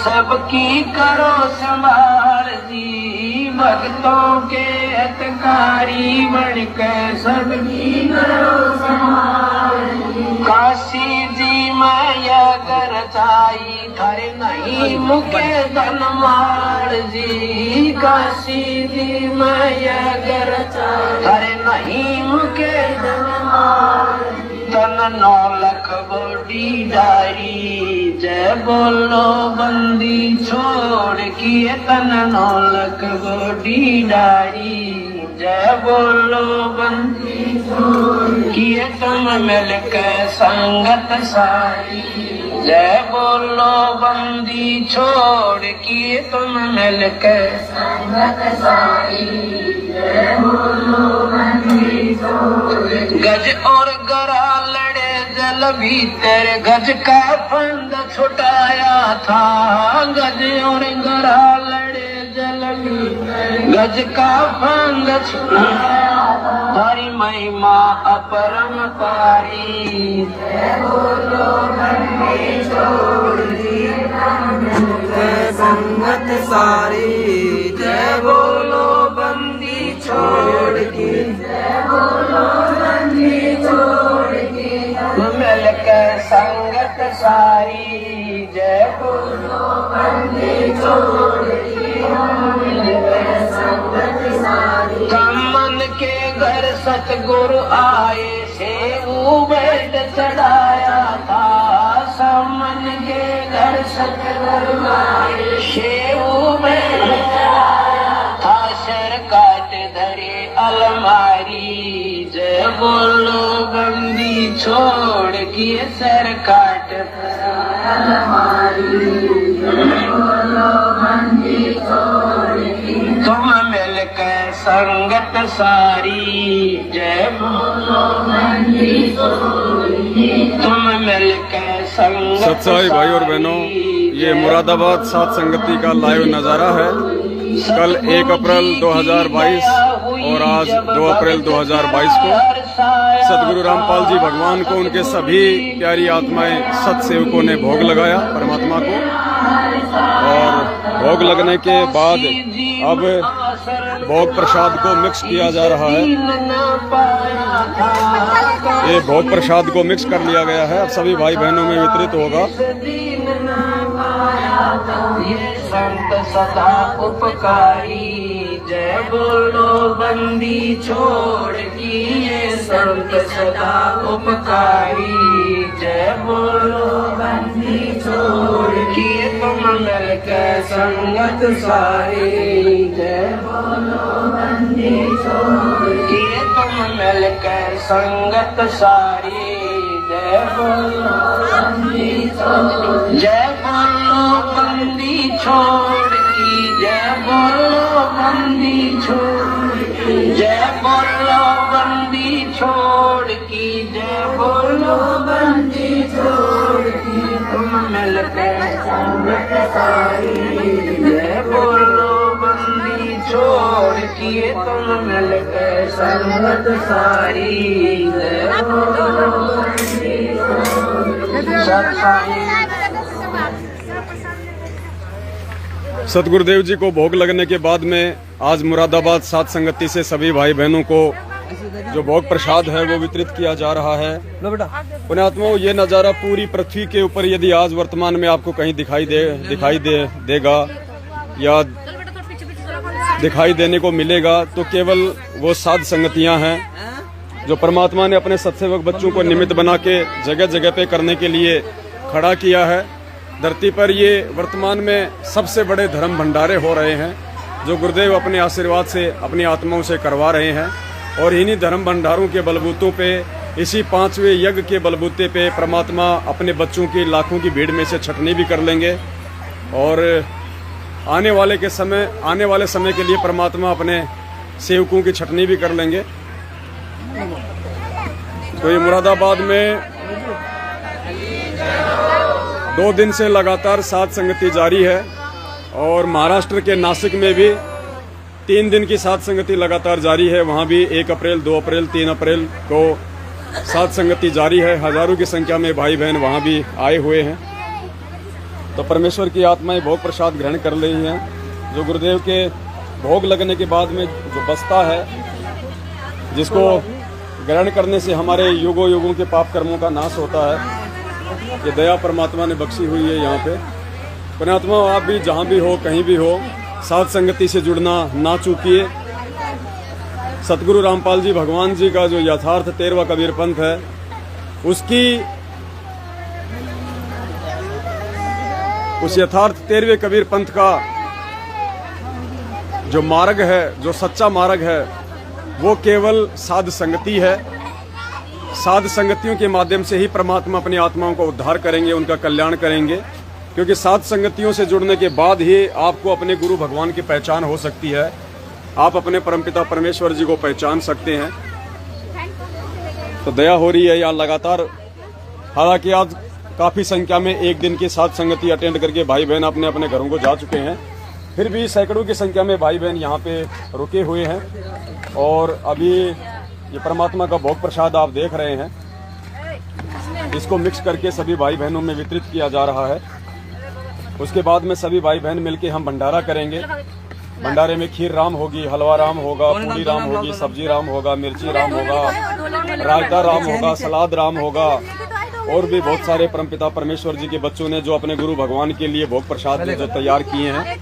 सबकी करो संभाल जी, भक्तों के हितकारी बनकर सबकी करो संभाल जी। काशी जी मैं अगर चाई थारे नहीं मुके धनमाल जी, काशी जी मैं अगर चाई थारे नहीं मुके धनमाल। तन 9 लाख बड़ी डारी जय बोलो बंदी छोड़ किए, तन 9 लाख बड़ी डारी जय बोलो बंदी छोड़ किए, तुम मिलकर संगत सारी जय बोलो बंदी छोड़ किए, तुम मिलकर संगत सारी जय बोलो बंदी छोड़। गज और गरा लड़े जल भीतर, गज का फंद छुटाया था, गज और गरा लड़े जल भीतर, गज का फंद छुटाया था। हरि महिमा अपरम पारी जय बोलो बंदी छोड़ संगत सारी जय बोलो बंदी छोड़ की, जय बोलो बंदी छोड़ की, मिलकर संगत सारी जय बोलो बंदी छोड़ की, मिलकर संगत सारी। कमन के घर सतगुरु आए सेऊ बैठ चढ़ाया था, समन के घर सतगुरु आए सेऊ बैठ चढ़ाया था, सर काट धरे अलमारी जय बोलो बंदी छोड़ किए, सर काट अलमारी जय बोलो बंदी छोड़ की, तुम मिलकर संगत सारी जय बोलो बंदी छोड़ की, तुम मिलकर संगत। सत्साई भाई और बहनों, ये मुरादाबाद सात संगति का लाइव नजारा है। कल 1 अप्रैल 2022 और आज 2 अप्रैल 2022 को सतगुरु रामपाल जी भगवान को उनके सभी प्यारी आत्माएं सत्सेवकों ने भोग लगाया परमात्मा को, और भोग लगने के बाद अब भोग प्रसाद को मिक्स किया जा रहा है। ये भोग प्रसाद को मिक्स कर लिया गया है, अब सभी भाई बहनों में वितरित होगा। ये संत सदा उपकारी जय बोलो बंदी छोड़ की, ये संत सदा उपकारी जय बोलो बंदी छोड़ की, तुम मिलकर संगत सारी जय बोलो बंदी छोड़ की, तुम मिलकर संगत सारी जय बोलो बंदी छोड़, जय बोलो बंदी छोड़ की, जय बोलो बंदी छोड़ की, जय बोलो बंदी छोड़ की, जय बोलो बंदी छोड़ की, तुम मिलकर संगत सारी जय बोलो बंदी छोड़ की, तुम मिलकर संगत सारी जय बोलो बंदी छोड़। सतगुरुदेव जी को भोग लगने के बाद में आज मुरादाबाद सात संगति से सभी भाई बहनों को जो भोग प्रसाद है वो वितरित किया जा रहा है। पुण्यात्माओं, ये नज़ारा पूरी पृथ्वी के ऊपर यदि आज वर्तमान में आपको कहीं दिखाई देगा या दिखाई देने को मिलेगा तो केवल वो सात संगतियां हैं जो परमात्मा ने अपने सत्सेवक बच्चों को निमित्त बना के जगह जगह पे करने के लिए खड़ा किया है। धरती पर ये वर्तमान में सबसे बड़े धर्म भंडारे हो रहे हैं जो गुरुदेव अपने आशीर्वाद से अपनी आत्माओं से करवा रहे हैं, और इन्हीं धर्म भंडारों के बलबूतों पे, इसी 5वें यज्ञ के बलबूते पे परमात्मा अपने बच्चों की लाखों की भीड़ में से छटनी भी कर लेंगे, और आने वाले समय के लिए परमात्मा अपने सेवकों की छटनी भी कर लेंगे। तो ये मुरादाबाद में 2 दिन से लगातार सात संगति जारी है, और महाराष्ट्र के नासिक में भी 3 दिन की सात संगति लगातार जारी है। वहाँ भी 1 अप्रैल, 2 अप्रैल, 3 अप्रैल को सात संगति जारी है। हजारों की संख्या में भाई बहन वहाँ भी आए हुए हैं। तो परमेश्वर की आत्माएं भोग प्रसाद ग्रहण कर रही हैं। जो गुरुदेव के भोग लगने के बाद में जो बचता है, जिसको ग्रहण करने से हमारे युगों युगों के पाप कर्मों का नाश होता है, ये दया परमात्मा ने बख्शी हुई है यहाँ पे। पुण्यात्मा, आप भी जहाँ भी हो, कहीं भी हो, साध संगति से जुड़ना ना चूकिए। सतगुरु रामपाल जी भगवान जी का जो यथार्थ 13वां कबीर पंथ है, उस यथार्थ 13वें कबीर पंथ का जो मार्ग है, जो सच्चा मार्ग है, वो केवल साध संगति है। साध संगतियों के माध्यम से ही परमात्मा अपनी आत्माओं को उद्धार करेंगे, उनका कल्याण करेंगे। क्योंकि साध संगतियों से जुड़ने के बाद ही आपको अपने गुरु भगवान की पहचान हो सकती है। आप अपने परमपिता परमेश्वर जी को पहचान सकते हैं। तो दया हो रही है यहाँ लगातार। हालांकि आज काफी संख्या में एक दिन की साध संगति अटेंड करके भाई बहन अपने अपने घरों को जा चुके हैं, फिर भी सैकड़ों की संख्या में भाई बहन यहाँ पे रुके हुए हैं। और अभी ये परमात्मा का भोग प्रसाद आप देख रहे हैं, इसको मिक्स करके सभी भाई बहनों में वितरित किया जा रहा है। उसके बाद में सभी भाई बहन मिलके हम भंडारा करेंगे। भंडारे में खीर राम होगी, हलवा राम होगा, पूरी राम होगी, सब्जी राम होगा, मिर्ची राम होगा, रायता राम होगा, सलाद राम होगा, और भी बहुत सारे परमपिता परमेश्वर जी के बच्चों ने जो अपने गुरु भगवान के लिए भोग प्रसाद जो तैयार किए हैं,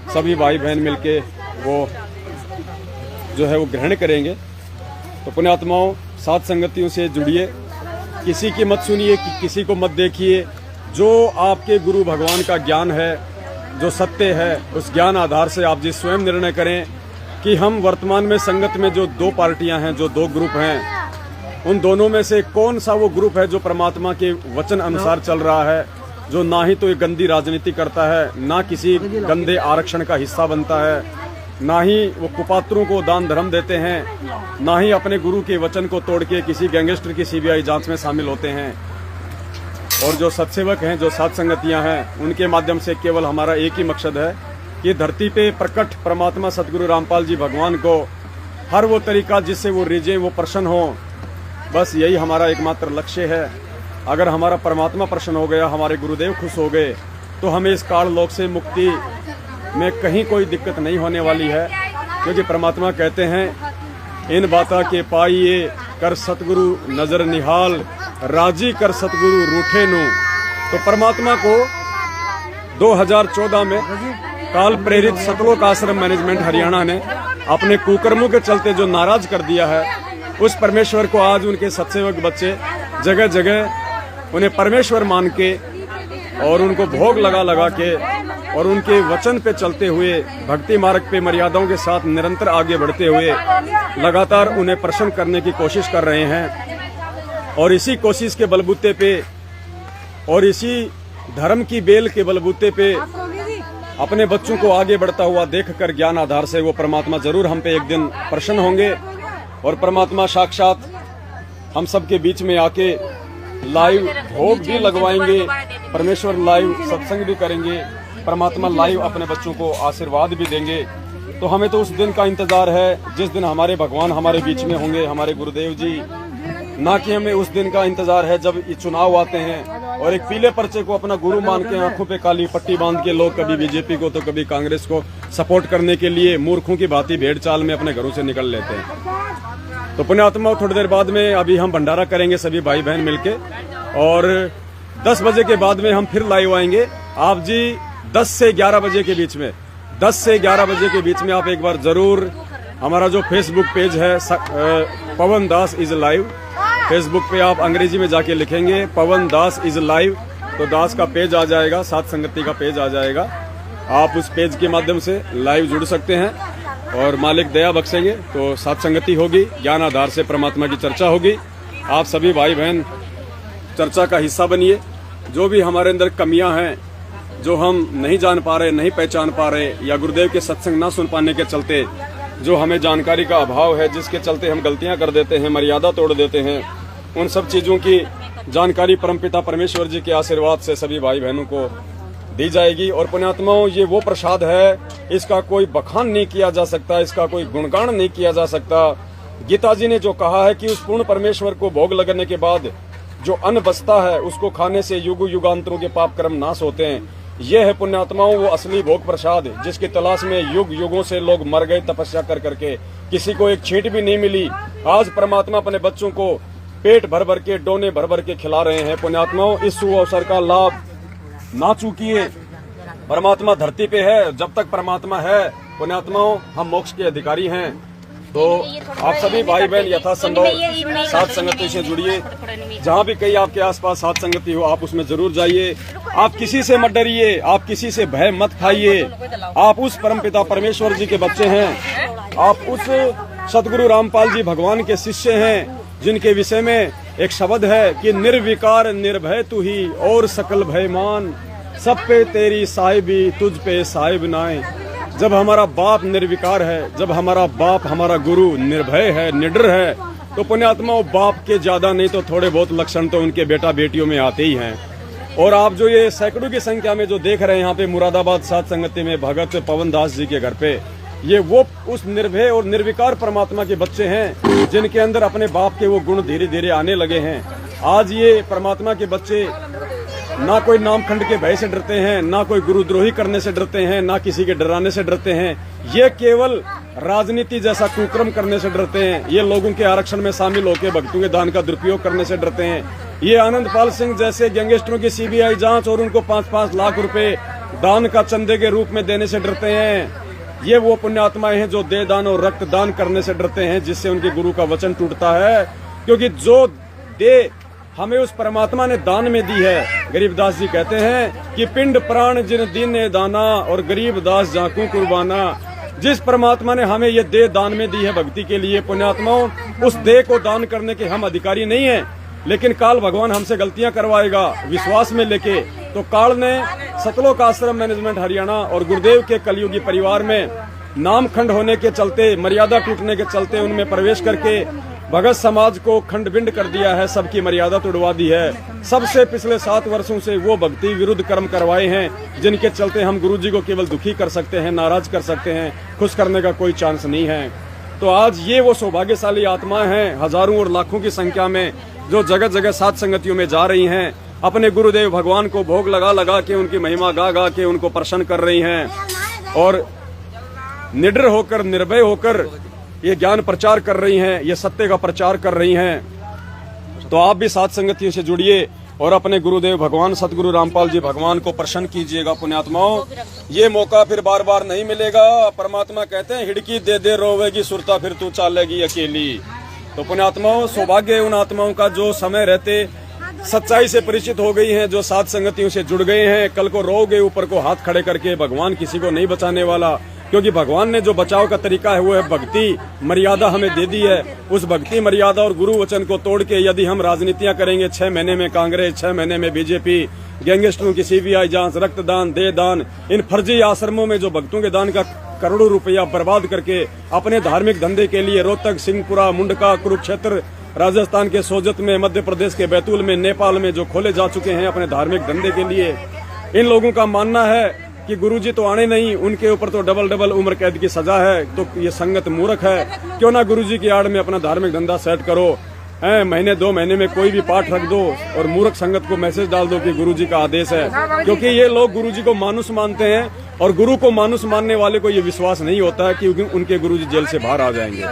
सभी भाई बहन मिलके वो जो है वो ग्रहण करेंगे। तो पुण्यात्माओं, साध संगतियों से जुड़िए, किसी की मत सुनिए, किसी को मत देखिए। जो आपके गुरु भगवान का ज्ञान है, जो सत्य है, उस ज्ञान आधार से आप जी स्वयं निर्णय करें कि हम वर्तमान में संगत में जो दो पार्टियां हैं, जो दो ग्रुप हैं, उन दोनों में से कौन सा वो ग्रुप है जो परमात्मा के वचन अनुसार चल रहा है, जो ना ही तो एक गंदी राजनीति करता है, ना किसी गंदे आरक्षण का हिस्सा बनता है, ना ही वो कुपात्रों को दान धर्म देते हैं, ना ही अपने गुरु के वचन को तोड़ के किसी गैंगस्टर की सीबीआई जांच में शामिल होते हैं। और जो सत्सेवक हैं, जो साध संगतियां हैं, उनके माध्यम से केवल हमारा एक ही मकसद है कि धरती पे प्रकट परमात्मा सतगुरु रामपाल जी भगवान को हर वो तरीका जिससे वो रिझे, वो प्रसन्न हो। बस यही हमारा एकमात्र लक्ष्य है। अगर हमारा परमात्मा प्रसन्न हो गया, हमारे गुरुदेव खुश हो गए, तो हमें इस काल लोक से मुक्ति में कहीं कोई दिक्कत नहीं होने वाली है। क्योंकि परमात्मा कहते हैं, इन बाता के पाइए कर सतगुरु नजर निहाल, राजी कर सतगुरु रूठे नु। तो परमात्मा को 2014 में काल प्रेरित सतलोक आश्रम मैनेजमेंट हरियाणा ने अपने कुकर्मों के चलते जो नाराज कर दिया है, उस परमेश्वर को आज उनके सत्सेवक बच्चे जगह जगह उन्हें परमेश्वर मान के और उनको भोग लगा के और उनके वचन पे चलते हुए, भक्ति मार्ग पे मर्यादाओं के साथ निरंतर आगे बढ़ते हुए लगातार उन्हें प्रसन्न करने की कोशिश कर रहे हैं। और इसी कोशिश के बलबूते पे और इसी धर्म की बेल के बलबूते पे अपने बच्चों को आगे बढ़ता हुआ देखकर ज्ञान आधार से वो परमात्मा जरूर हम पे एक दिन प्रसन्न होंगे। और परमात्मा साक्षात हम सबके बीच में आके लाइव भोग भी लगवाएंगे, परमेश्वर लाइव सत्संग भी करेंगे, परमात्मा लाइव अपने बच्चों को आशीर्वाद भी देंगे। तो हमें तो उस दिन का इंतजार है जिस दिन हमारे भगवान हमारे बीच में होंगे, हमारे गुरुदेव जी। ना कि हमें उस दिन का इंतजार है जब ये चुनाव आते हैं और एक पीले पर्चे को अपना गुरु मान के आंखों पे काली पट्टी बांध के लोग कभी बीजेपी को तो कभी कांग्रेस को सपोर्ट करने के लिए मूर्खों की भांति भेड़ चाल में अपने घरों से निकल लेते हैं। तो पुण्यात्मा, थोड़ी देर बाद में अभी हम भंडारा करेंगे सभी भाई बहन मिलके, और 10 बजे के बाद में हम फिर लाइव आएंगे। आप जी 10 से 11 बजे के बीच में, 10 से 11 बजे के बीच में आप एक बार जरूर हमारा जो फेसबुक पेज है पवन दास इज लाइव, फेसबुक पे आप अंग्रेजी में जाके लिखेंगे पवन दास इज लाइव, तो दास का पेज आ जाएगा, साध संगति का पेज आ जाएगा। आप उस पेज के माध्यम से लाइव जुड़ सकते हैं और मालिक दया बख्शेंगे तो साध संगति होगी, ज्ञान आधार से परमात्मा की चर्चा होगी। आप सभी भाई बहन चर्चा का हिस्सा बनिए। जो भी हमारे अंदर कमियां हैं, जो हम नहीं जान पा रहे, नहीं पहचान पा रहे, या गुरुदेव के सत्संग ना सुन पाने के चलते जो हमें जानकारी का अभाव है, जिसके चलते हम गलतियां कर देते हैं, मर्यादा तोड़ देते हैं, उन सब चीजों की जानकारी परमपिता परमेश्वर जी के आशीर्वाद से सभी भाई बहनों को दी जाएगी। और पुण्यात्माओं, ये वो प्रसाद है, इसका कोई बखान नहीं किया जा सकता, इसका कोई गुणगान नहीं किया जा सकता। गीता जी ने जो कहा है कि उस पूर्ण परमेश्वर को भोग लगने के बाद जो अन्न बचता है उसको खाने से युग युगांतरों के पाप कर्म नाश होते हैं, ये है पुण्यात्माओं वो असली भोग प्रसाद, जिसकी तलाश में युग युगों से लोग मर गए तपस्या कर करके, किसी को एक छींट भी नहीं मिली। आज परमात्मा अपने बच्चों को पेट भर भर के, डोने भर भर के खिला रहे हैं। पुण्यात्माओं, इस शुभ अवसर का लाभ ना चूकिए। परमात्मा धरती पे है, जब तक परमात्मा है पुण्यात्माओं हम मोक्ष के अधिकारी हैं। तो आप सभी भाई बहन यथासंभव साथ संगति से जुड़िए। जहाँ भी कहीं आपके आसपास साथ संगति हो आप उसमें जरूर जाइए। आप किसी से मत डरिए, आप किसी से भय मत खाइए। आप उस परमपिता परमेश्वर जी के बच्चे हैं, आप उस सतगुरु रामपाल जी भगवान के शिष्य हैं, जिनके विषय में एक शब्द है कि निर्विकार निर्भय तू ही और सकल भयमान, सब पे तेरी साहिबी तुझ पे साहिब नाए। जब हमारा बाप निर्विकार है, जब हमारा बाप हमारा गुरु निर्भय है, निडर है, तो पुण्यात्माओं बाप के ज्यादा नहीं तो थोड़े बहुत लक्षण तो उनके बेटा बेटियों में आते ही हैं। और आप जो ये सैकड़ों की संख्या में जो देख रहे हैं यहाँ पे मुरादाबाद सात संगति में भगत पवन दास जी के घर पे, ये वो उस निर्भय और निर्विकार परमात्मा के बच्चे हैं जिनके अंदर अपने बाप के वो गुण धीरे धीरे आने लगे हैं। आज ये परमात्मा के बच्चे ना कोई नामखंड के भय से डरते हैं, ना कोई गुरुद्रोही करने से डरते हैं, ना किसी के डराने से डरते हैं। ये केवल राजनीति जैसा कुक्रम करने से डरते हैं। ये लोगों के आरक्षण में शामिल होकर भक्तों के दान का दुरुपयोग करने से डरते हैं। ये आनंदपाल सिंह जैसे गैंगस्टरों की सीबीआई जांच और उनको 5-5 लाख रुपए दान का चंदे के रूप में देने से डरते हैं। ये वो पुण्यात्माएं हैं जो दे दान और रक्त दान करने से डरते हैं, जिससे उनके गुरु का वचन टूटता है। क्योंकि जो दे हमें उस परमात्मा ने दान में दी है। गरीबदास जी कहते हैं कि पिंड प्राण जिन दीने दाना और गरीबदास जाकू कुर्बाना। जिस परमात्मा ने हमें ये दे दान में दी है भक्ति के लिए पुण्यात्माओं, उस दे को दान करने के हम अधिकारी नहीं हैं। लेकिन काल भगवान हमसे गलतियां करवाएगा विश्वास में लेके। तो काल ने सतलोक आश्रम मैनेजमेंट हरियाणा और गुरुदेव के कलयुगी परिवार में नामखंड होने के चलते, मर्यादा टूटने के चलते उनमें प्रवेश करके भगत समाज को खंड बिंड कर दिया है, सबकी मर्यादा तोड़वा दी है। सबसे पिछले 7 वर्षों से वो भक्ति विरुद्ध कर्म करवाए हैं, जिनके चलते हम गुरुजी को केवल दुखी कर सकते हैं, नाराज कर सकते हैं, खुश करने का कोई चांस नहीं है। तो आज ये वो सौभाग्यशाली आत्माएं हैं, हजारों और लाखों की संख्या में, जो जगह जगह सात संगतियों में जा रही हैं, अपने गुरुदेव भगवान को भोग लगा लगा के, उनकी महिमा गा गा के उनको प्रसन्न कर रही हैं और निडर होकर, निर्भय होकर ये ज्ञान प्रचार कर रही हैं, ये सत्य का प्रचार कर रही हैं। तो आप भी सात संगतियों से जुड़िए और अपने गुरुदेव भगवान सतगुरु रामपाल जी भगवान को प्रसन्न कीजिएगा। पुण्यात्माओं, ये मौका फिर बार बार नहीं मिलेगा। परमात्मा कहते हैं हिड़की दे दे रोवेगी सुरता फिर तू चालेगी अकेली। तो पुण्यात्माओं, सौभाग्य उन आत्माओं का जो समय रहते सच्चाई से परिचित हो गई हैं, जो सात संगतियों से जुड़ गए हैं। कल को रोगे ऊपर को हाथ खड़े करके, भगवान किसी को नहीं बचाने वाला, क्योंकि भगवान ने जो बचाव का तरीका है वो है भक्ति मर्यादा हमें दे दी है। उस भक्ति मर्यादा और गुरु वचन को तोड़ के यदि हम राजनीतियां करेंगे, 6 महीने में कांग्रेस, 6 महीने में बीजेपी, गैंगस्टरों की सीबीआई जांच, रक्तदान, दे दान, इन फर्जी आश्रमों में जो भक्तों के दान का करोड़ों रुपया बर्बाद करके अपने धार्मिक धंधे के लिए रोहतक, सिंहपुरा, मुंडका, कुरुक्षेत्र, राजस्थान के सोजत में, मध्य प्रदेश के बैतूल में, नेपाल में जो खोले जा चुके हैं अपने धार्मिक धंधे के लिए, इन लोगों का मानना है कि गुरुजी तो आने नहीं, उनके ऊपर तो डबल उम्र कैद की सजा है। तो ये संगत मूर्ख है। क्यों ना गुरुजी की आड़ में अपना धार्मिक धंधा सेट करो, महीने 2 महीने में कोई भी पाठ रख दो और मूर्ख संगत को मैसेज डाल दो कि गुरुजी का आदेश है। क्योंकि ये लोग गुरुजी को मानुस मानते हैं और गुरु को मानुस मानने वाले को ये विश्वास नहीं होता है कि उनके गुरुजी जेल से बाहर आ जाएंगे।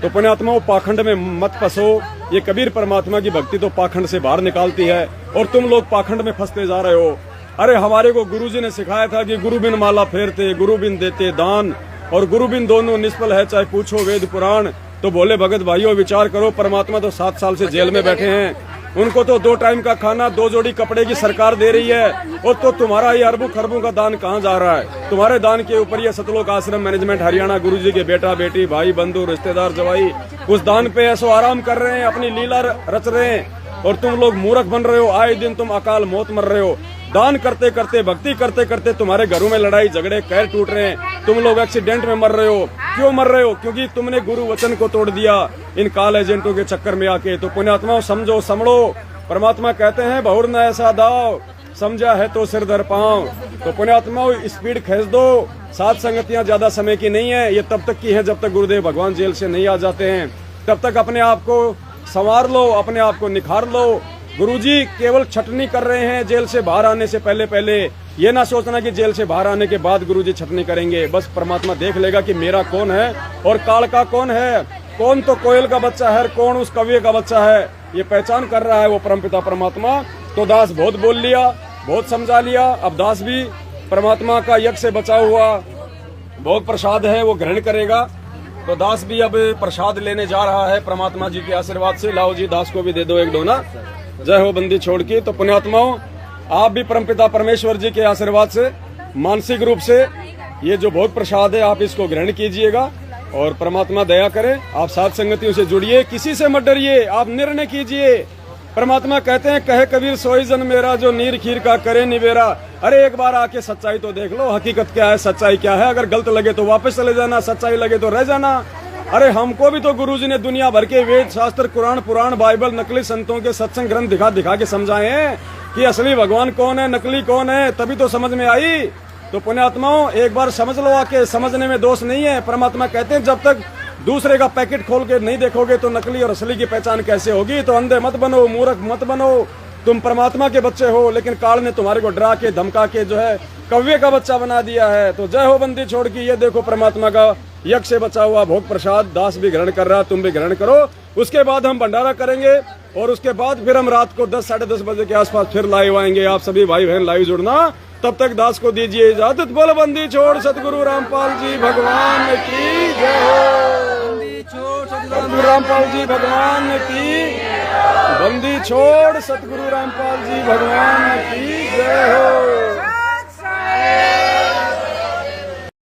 तो पुण्यात्माओं, पाखंड में मत फंसो। ये कबीर परमात्मा की भक्ति तो पाखंड से बाहर निकालती है और तुम लोग पाखंड में फंसते जा रहे हो। अरे हमारे को गुरुजी ने सिखाया था कि गुरु बिन माला फेरते, गुरु बिन देते दान, और गुरु बिन दोनों निष्फल है चाहे पूछो वेद पुराण। तो बोले भगत भाइयों, विचार करो, परमात्मा तो 7 साल से जेल में बैठे हैं, उनको तो 2 टाइम का खाना, 2 जोड़ी कपड़े की सरकार दे रही है, और तो तुम्हारा ये अरबों खरबों का दान कहाँ जा रहा है? तुम्हारे दान के ऊपर ये सतलोक आश्रम मैनेजमेंट हरियाणा गुरुजी के बेटा बेटी, भाई बंधु, रिश्तेदार, जवाई उस दान पे ऐसो आराम कर रहे हैं, अपनी लीला रच रहे हैं, और तुम लोग मूर्ख बन रहे हो। आए दिन तुम अकाल मौत मर रहे हो। दान करते करते, भक्ति करते करते तुम्हारे घरों में लड़ाई झगड़े, कैर टूट रहे हैं, तुम लोग एक्सीडेंट में मर रहे हो। क्यों मर रहे हो? क्योंकि तुमने गुरु वचन को तोड़ दिया इन काल एजेंटों के चक्कर में आके। तो पुण्यात्माओं, समझो, समझो। परमात्मा कहते हैं बहुर न ऐसा दाव, समझा है तो सिर धर पाओ। तो पुण्यात्माओं, स्पीड खींच दो। सात संगतियां ज्यादा समय की नहीं है, ये तब तक की है जब तक गुरुदेव भगवान जेल से नहीं आ जाते हैं। तब तक अपने आप को संवार लो, अपने आप को निखार लो। गुरुजी केवल छटनी कर रहे हैं जेल से बाहर आने से पहले पहले। ये ना सोचना कि जेल से बाहर आने के बाद गुरुजी छटनी करेंगे। बस परमात्मा देख लेगा कि मेरा कौन है और काल का कौन है। कौन तो कोयल का बच्चा है, कौन उस कव्य का बच्चा है, ये पहचान कर रहा है वो परमपिता परमात्मा। तो दास बहुत बोल लिया, बहुत समझा लिया। अब दास भी परमात्मा का यज्ञ से बचा हुआ भोग प्रसाद है वो ग्रहण करेगा। तो दास भी अब प्रसाद लेने जा रहा है परमात्मा जी के आशीर्वाद से। लाओ जी, दास को भी दे दो एक डोना। जय हो बंदी छोड़ की। तो पुण्यात्माओं, आप भी परमपिता परमेश्वर जी के आशीर्वाद से मानसिक रूप से ये जो भोग प्रसाद है आप इसको ग्रहण कीजिएगा और परमात्मा दया करे। आप साथ संगतियों से जुड़िए, किसी से मत डरिए, आप निर्णय कीजिए। परमात्मा कहते हैं, कहे कबीर सोई जन मेरा जो नीर खीर का करे निवेरा। अरे एक बार आके सच्चाई तो देख लो, हकीकत क्या है, सच्चाई क्या है। अगर गलत लगे तो वापस चले जाना, सच्चाई लगे तो रह जाना। अरे हमको भी तो गुरुजी ने दुनिया भर के वेद शास्त्र, कुरान पुराण, बाइबल, नकली संतों के सत्संग ग्रंथ दिखा दिखा के समझाए हैं कि असली भगवान कौन है, नकली कौन है, तभी तो समझ में आई। तो पुण्यात्माओं, एक बार समझ लो, आके समझने में दोष नहीं है। परमात्मा कहते हैं, जब तक दूसरे का पैकेट खोल के नहीं देखोगे तो नकली और असली की पहचान कैसे होगी। तो अंधे मत बनो, मूर्ख मत बनो, तुम परमात्मा के बच्चे हो, लेकिन काल ने तुम्हारे को डरा के धमका के जो है कव्य का बच्चा बना दिया है। तो जय हो बंदी छोड़ की। ये देखो परमात्मा का यज्ञ से बचा हुआ भोग प्रसाद दास भी ग्रहण कर रहा, तुम भी ग्रहण करो। उसके बाद हम भंडारा करेंगे और उसके बाद फिर हम रात को 10 साढ़े 10 बजे के आसपास फिर लाइव आएंगे। आप सभी भाई बहन लाइव जुड़ना। तब तक दास को दीजिए इजाजत। बोल बंदी छोड़ सतगुरु रामपाल जी भगवान की जय हो। सतगुरु रामपाल जी भगवान की। बंदी छोड़ सतगुरु रामपाल जी भगवान की जय हो।